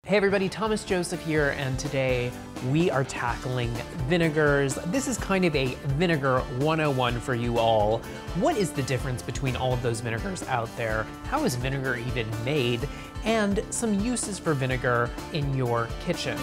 Hey everybody, Thomas Joseph here, and today we are tackling vinegars. This is kind of a vinegar 101 for you all. What is the difference between all of those vinegars out there? How is vinegar even made? And some uses for vinegar in your kitchen.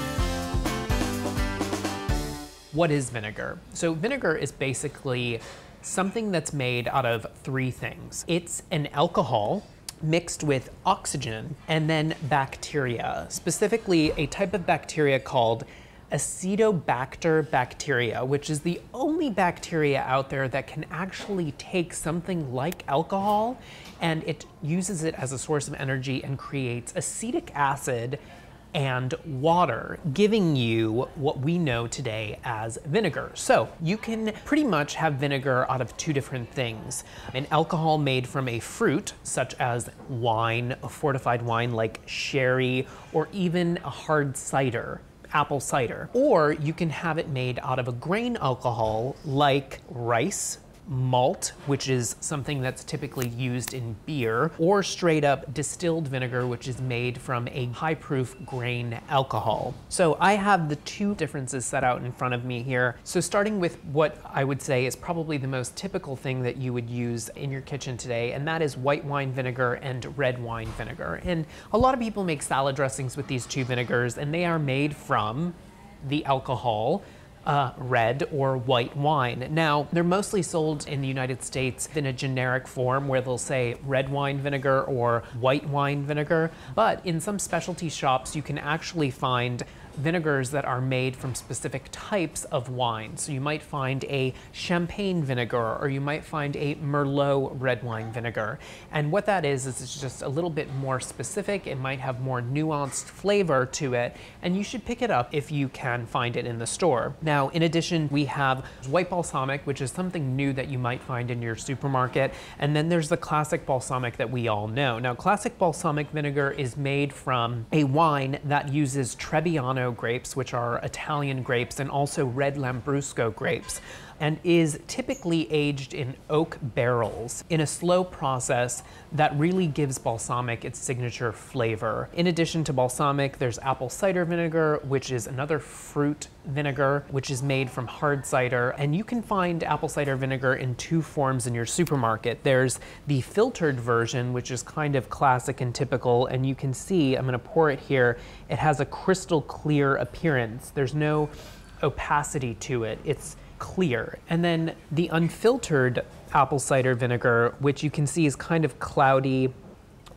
What is vinegar? So vinegar is basically something that's made out of three things. It's an alcohol mixed with oxygen and then bacteria, specifically a type of bacteria called Acetobacter bacteria, which is the only bacteria out there that can actually take something like alcohol and it uses it as a source of energy and creates acetic acid and water, giving you what we know today as vinegar. So you can pretty much have vinegar out of two different things. An alcohol made from a fruit, such as wine, a fortified wine like sherry, or even a hard cider, apple cider. Or you can have it made out of a grain alcohol like rice, malt, which is something that's typically used in beer, or straight up distilled vinegar, which is made from a high-proof grain alcohol. So I have the two differences set out in front of me here. So starting with what I would say is probably the most typical thing that you would use in your kitchen today, and that is white wine vinegar and red wine vinegar. And a lot of people make salad dressings with these two vinegars, and they are made from the alcohol, red or white wine. Now, they're mostly sold in the United States in a generic form where they'll say red wine vinegar or white wine vinegar, but in some specialty shops you can actually find vinegars that are made from specific types of wine. So you might find a champagne vinegar, or you might find a Merlot red wine vinegar. And what that is it's just a little bit more specific. It might have more nuanced flavor to it, and you should pick it up if you can find it in the store. Now, in addition, we have white balsamic, which is something new that you might find in your supermarket. And then there's the classic balsamic that we all know. Now, classic balsamic vinegar is made from a wine that uses Trebbiano grapes, which are Italian grapes, and also red Lambrusco grapes, and is typically aged in oak barrels in a slow process that really gives balsamic its signature flavor. In addition to balsamic, there's apple cider vinegar, which is another fruit vinegar, which is made from hard cider. And you can find apple cider vinegar in two forms in your supermarket. There's the filtered version, which is kind of classic and typical, and you can see, I'm gonna pour it here, it has a crystal clear appearance. There's no opacity to it. It's clear. And then the unfiltered apple cider vinegar, which you can see is kind of cloudy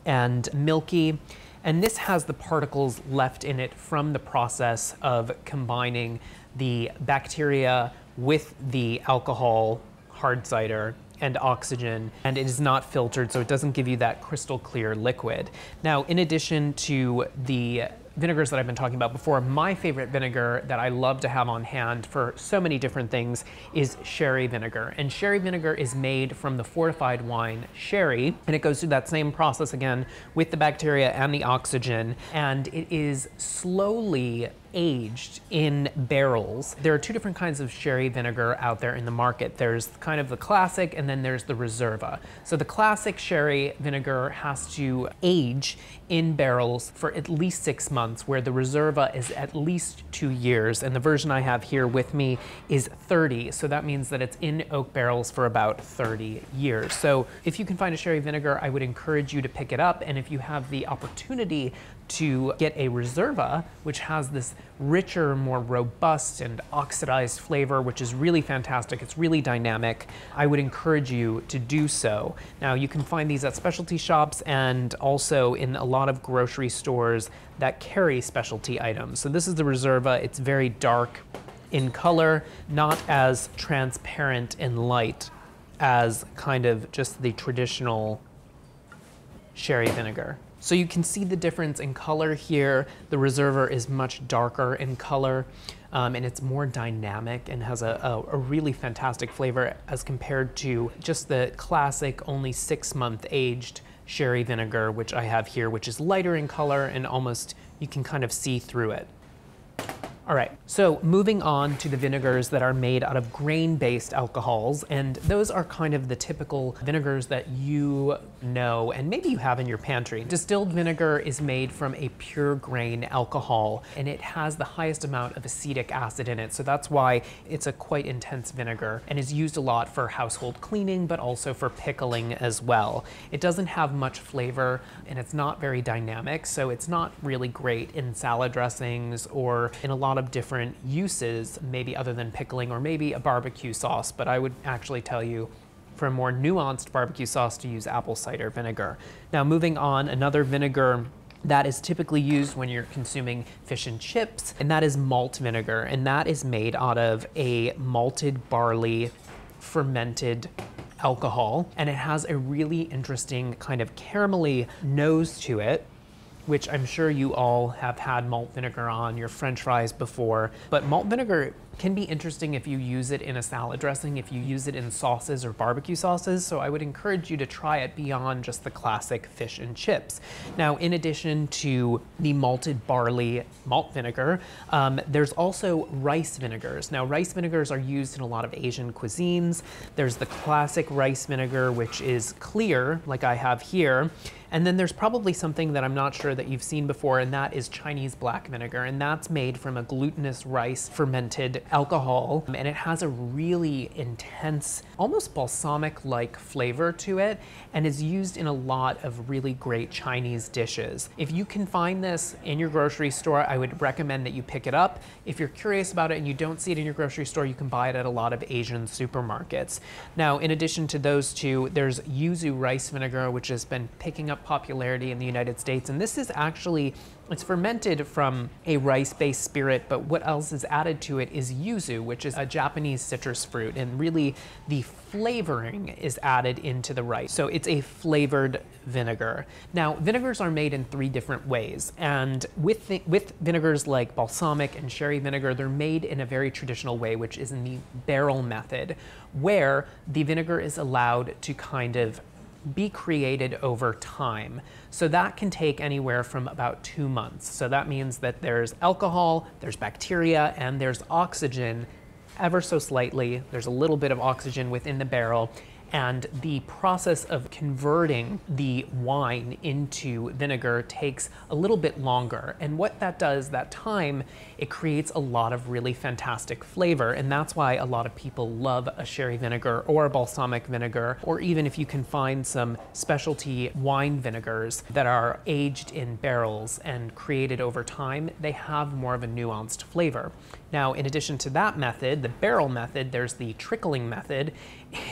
and milky. And this has the particles left in it from the process of combining the bacteria with the alcohol, hard cider, and oxygen, and it is not filtered, so it doesn't give you that crystal clear liquid. Now, in addition to the vinegars that I've been talking about before, my favorite vinegar that I love to have on hand for so many different things is sherry vinegar. And sherry vinegar is made from the fortified wine sherry, and it goes through that same process again with the bacteria and the oxygen, and it is slowly aged in barrels. There are two different kinds of sherry vinegar out there in the market. There's kind of the classic, and then there's the Reserva. So the classic sherry vinegar has to age in barrels for at least 6 months, where the Reserva is at least 2 years. And the version I have here with me is 30. So that means that it's in oak barrels for about 30 years. So if you can find a sherry vinegar, I would encourage you to pick it up. And if you have the opportunity to get a Reserva, which has this richer, more robust and oxidized flavor, which is really fantastic. It's really dynamic. I would encourage you to do so. Now, you can find these at specialty shops and also in a lot of grocery stores that carry specialty items. So this is the Reserva. It's very dark in color, not as transparent and light as kind of just the traditional sherry vinegar. So you can see the difference in color here. The Reserva is much darker in color, and it's more dynamic and has a really fantastic flavor as compared to just the classic only 6-month aged sherry vinegar, which I have here, which is lighter in color and almost you can kind of see through it. All right, so moving on to the vinegars that are made out of grain-based alcohols, and those are kind of the typical vinegars that you know and maybe you have in your pantry. Distilled vinegar is made from a pure grain alcohol, and it has the highest amount of acetic acid in it, so that's why it's a quite intense vinegar and is used a lot for household cleaning, but also for pickling as well. It doesn't have much flavor, and it's not very dynamic, so it's not really great in salad dressings or in a lot of different uses, maybe other than pickling or maybe a barbecue sauce, but I would actually tell you for a more nuanced barbecue sauce to use apple cider vinegar. Now moving on, another vinegar that is typically used when you're consuming fish and chips, and that is malt vinegar, and that is made out of a malted barley fermented alcohol, and it has a really interesting kind of caramelly nose to it, which I'm sure you all have had malt vinegar on your French fries before. But malt vinegar can be interesting if you use it in a salad dressing, if you use it in sauces or barbecue sauces, so I would encourage you to try it beyond just the classic fish and chips. Now, in addition to the malted barley malt vinegar, there's also rice vinegars. Now, rice vinegars are used in a lot of Asian cuisines. There's the classic rice vinegar, which is clear, like I have here. And then there's probably something that I'm not sure that you've seen before, and that is Chinese black vinegar, and that's made from a glutinous rice fermented alcohol, and it has a really intense, almost balsamic-like flavor to it, and is used in a lot of really great Chinese dishes. If you can find this in your grocery store, I would recommend that you pick it up. If you're curious about it and you don't see it in your grocery store, you can buy it at a lot of Asian supermarkets. Now, in addition to those two, there's yuzu rice vinegar, which has been picking up popularity in the United States, and this is actually, it's fermented from a rice-based spirit, but what else is added to it is yuzu, which is a Japanese citrus fruit, and really the flavoring is added into the rice. So it's a flavored vinegar. Now, vinegars are made in 3 different ways, and with vinegars like balsamic and sherry vinegar, they're made in a very traditional way, which is in the barrel method, where the vinegar is allowed to kind of be created over time. So that can take anywhere from about 2 months. So that means that there's alcohol, there's bacteria, and there's oxygen ever so slightly. There's a little bit of oxygen within the barrel, and the process of converting the wine into vinegar takes a little bit longer. And what that does, that time, it creates a lot of really fantastic flavor, and that's why a lot of people love a sherry vinegar or a balsamic vinegar, or even if you can find some specialty wine vinegars that are aged in barrels and created over time, they have more of a nuanced flavor. Now, in addition to that method, the barrel method, there's the trickling method,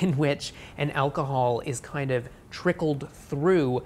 in which an alcohol is kind of trickled through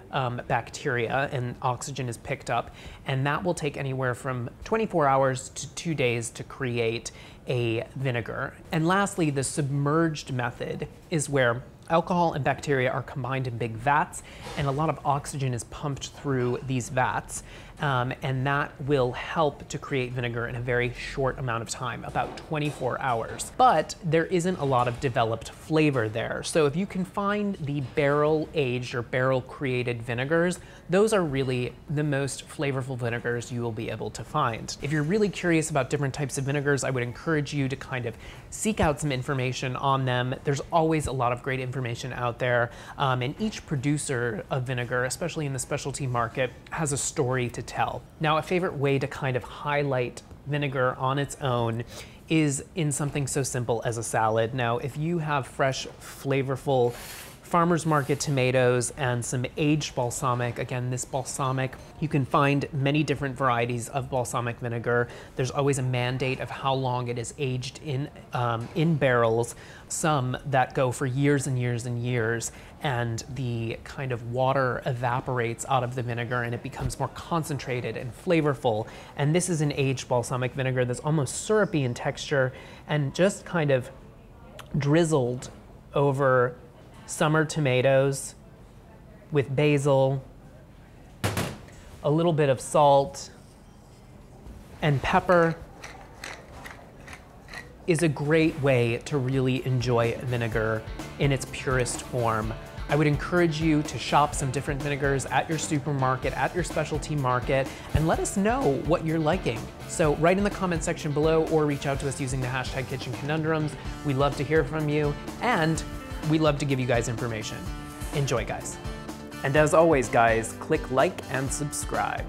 bacteria and oxygen is picked up, and that will take anywhere from 24 hours to 2 days to create a vinegar. And lastly, the submerged method is where alcohol and bacteria are combined in big vats, and a lot of oxygen is pumped through these vats, and that will help to create vinegar in a very short amount of time, about 24 hours. But there isn't a lot of developed flavor there. So if you can find the barrel-aged or barrel-created vinegars, those are really the most flavorful vinegars you will be able to find. If you're really curious about different types of vinegars, I would encourage you to kind of seek out some information on them. There's always a lot of great information out there, and each producer of vinegar, especially in the specialty market, has a story to tell. Now, a favorite way to kind of highlight vinegar on its own is in something so simple as a salad. Now, if you have fresh, flavorful farmer's market tomatoes and some aged balsamic. Again, this balsamic, you can find many different varieties of balsamic vinegar. There's always a mandate of how long it is aged in barrels, some that go for years and years and years, and the kind of water evaporates out of the vinegar and it becomes more concentrated and flavorful. And this is an aged balsamic vinegar that's almost syrupy in texture and just kind of drizzled over summer tomatoes with basil, a little bit of salt, and pepper is a great way to really enjoy vinegar in its purest form. I would encourage you to shop some different vinegars at your supermarket, at your specialty market, and let us know what you're liking. So write in the comment section below or reach out to us using the hashtag Kitchen Conundrums. We love to hear from you, and we love to give you guys information. Enjoy, guys. And as always, guys, click like and subscribe.